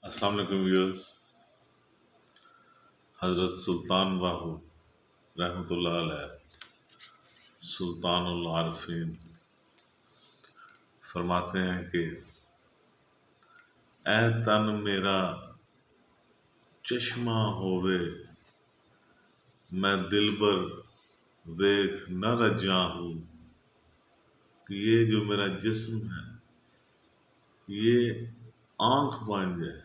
السلام علیکم ویورز۔ حضرت سلطان باہو رحمۃ اللہ علیہ، سلطان العارفین، فرماتے ہیں کہ اے تن میرا چشمہ ہووے، میں دلبر ویکھ نہ رجاں ہوں، کہ یہ جو میرا جسم ہے یہ آنکھ بن جائے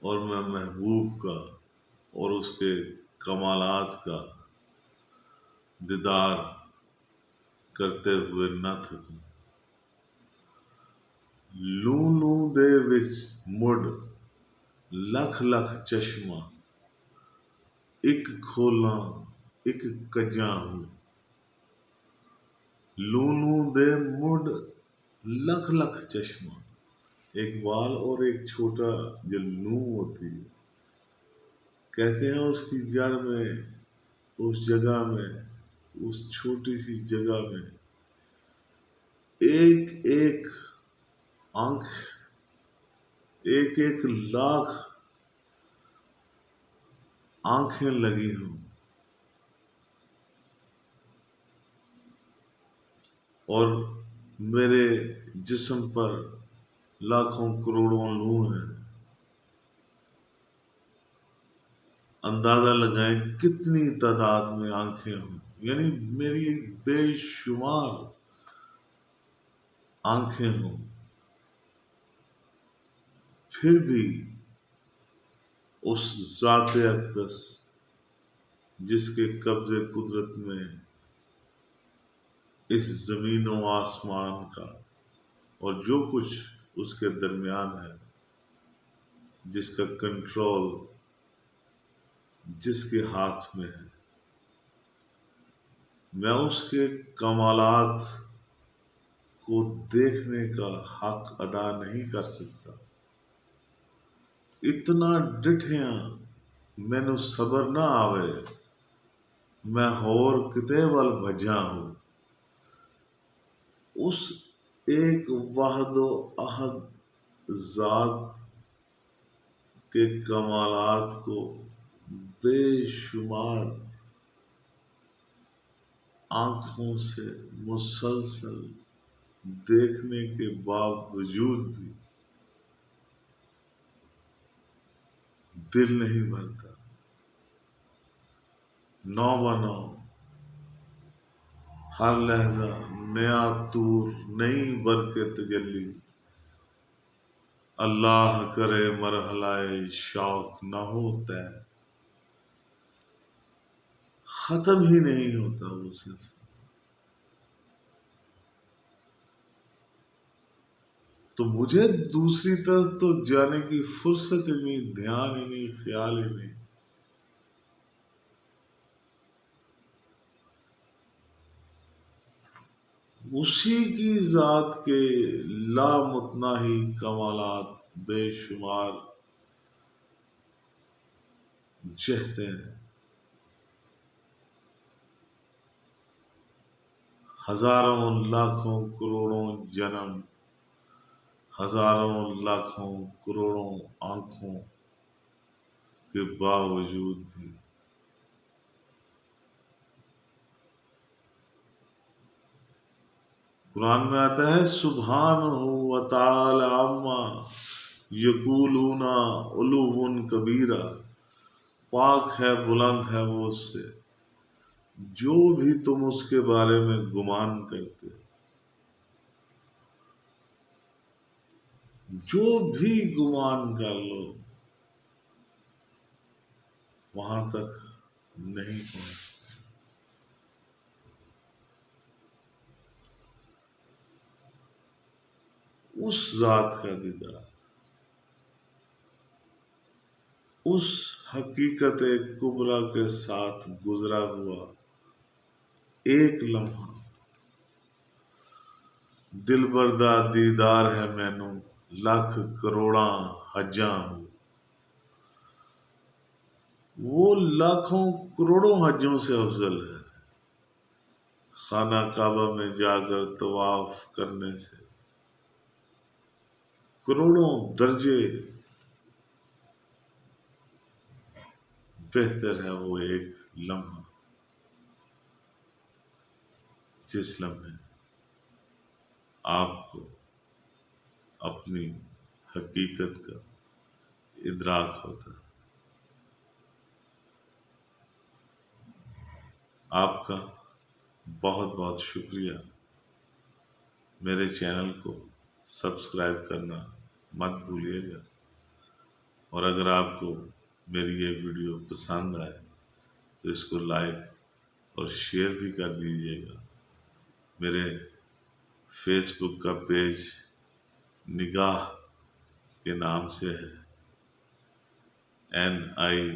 اور میں محبوب کا اور اس کے کمالات کا دیدار کرتے ہوئے نہ تھکوں۔ لوں لوں دے وچ مڑ لکھ لکھ چشمہ، ایک کھولاں ایک کجاں ہوں۔ لوں لوں دے مڑ لکھ لکھ چشمہ، ایک بال اور ایک چھوٹا جو لوں ہوتی ہے، کہتے ہیں اس کی جڑ میں، اس جگہ میں، اس چھوٹی سی جگہ میں ایک ایک آنکھ، ایک ایک لاکھ آنکھیں لگی ہوں، اور میرے جسم پر لاکھوں کروڑوں لوں ہیں۔ اندازہ لگائیں کتنی تعداد میں آنکھیں ہوں، یعنی میری بے شمار آنکھیں ہوں، پھر بھی اس ذات اقدس جس کے قبضے قدرت میں اس زمین و آسمان کا اور جو کچھ اس کے درمیان ہے، جس کا کنٹرول جس کے ہاتھ میں ہے، میں اس کے کمالات کو دیکھنے کا حق ادا نہیں کر سکتا۔ اتنا ڈٹھیاں مینوں صبر نہ آوے، میں ہور کتے ول بھجاں ہوں۔ اس ایک واحد و احد ذات کے کمالات کو بے شمار آنکھوں سے مسلسل دیکھنے کے باوجود بھی دل نہیں بھرتا۔ نو بنو ہر لہجہ نیا طور نئی برقے تجلی، اللہ کرے مرحلہ شوق نہ ہوتا ہے، ختم ہی نہیں ہوتا وہ سلسلہ۔ تو مجھے دوسری طرف تو جانے کی فرصت ہی نہیں، دھیان ہی نہیں، خیال ہی نہیں۔ اسی کی ذات کے لامتناہی کمالات بے شمار جہتے ہیں، ہزاروں لاکھوں کروڑوں جنم، ہزاروں لاکھوں کروڑوں آنکھوں کے باوجود بھی قرآن میں آتا ہے سبحانہ و تعالی عما یقولون علوا کبیرا، پاک ہے، بلند ہے وہ اس سے جو بھی تم اس کے بارے میں گمان کرتے ہو۔ جو بھی گمان کر لو وہاں تک نہیں پہنچ۔ اس ذات کا دیدار، اس حقیقت کبریٰ کے ساتھ گزرا ہوا ایک لمحہ دل بردہ دیدار ہے مینوں لاکھ کروڑاں حجاں ہوں۔ وہ لاکھوں کروڑوں حجوں سے افضل ہے خانہ کعبہ میں جا کر طواف کرنے سے۔ کروڑوں درجے بہتر ہے وہ ایک لمحہ، جس لمحے آپ کو اپنی حقیقت کا ادراک ہوتا ہے۔ آپ کا بہت بہت شکریہ۔ میرے چینل کو سبسکرائب کرنا مت بھولیے گا، اور اگر آپ کو میری یہ ویڈیو پسند آئے تو اس کو لائک اور شیئر بھی کر دیجیے گا۔ میرے فیس بک کا پیج نگاہ کے نام سے ہے، NIGHAH۔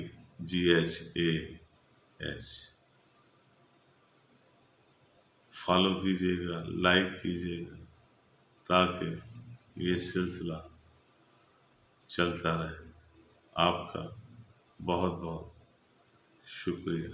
فالو کیجیے گا، لائک کیجیے گا، تاکہ یہ سلسلہ چلتا رہے۔ آپ کا بہت بہت شکریہ۔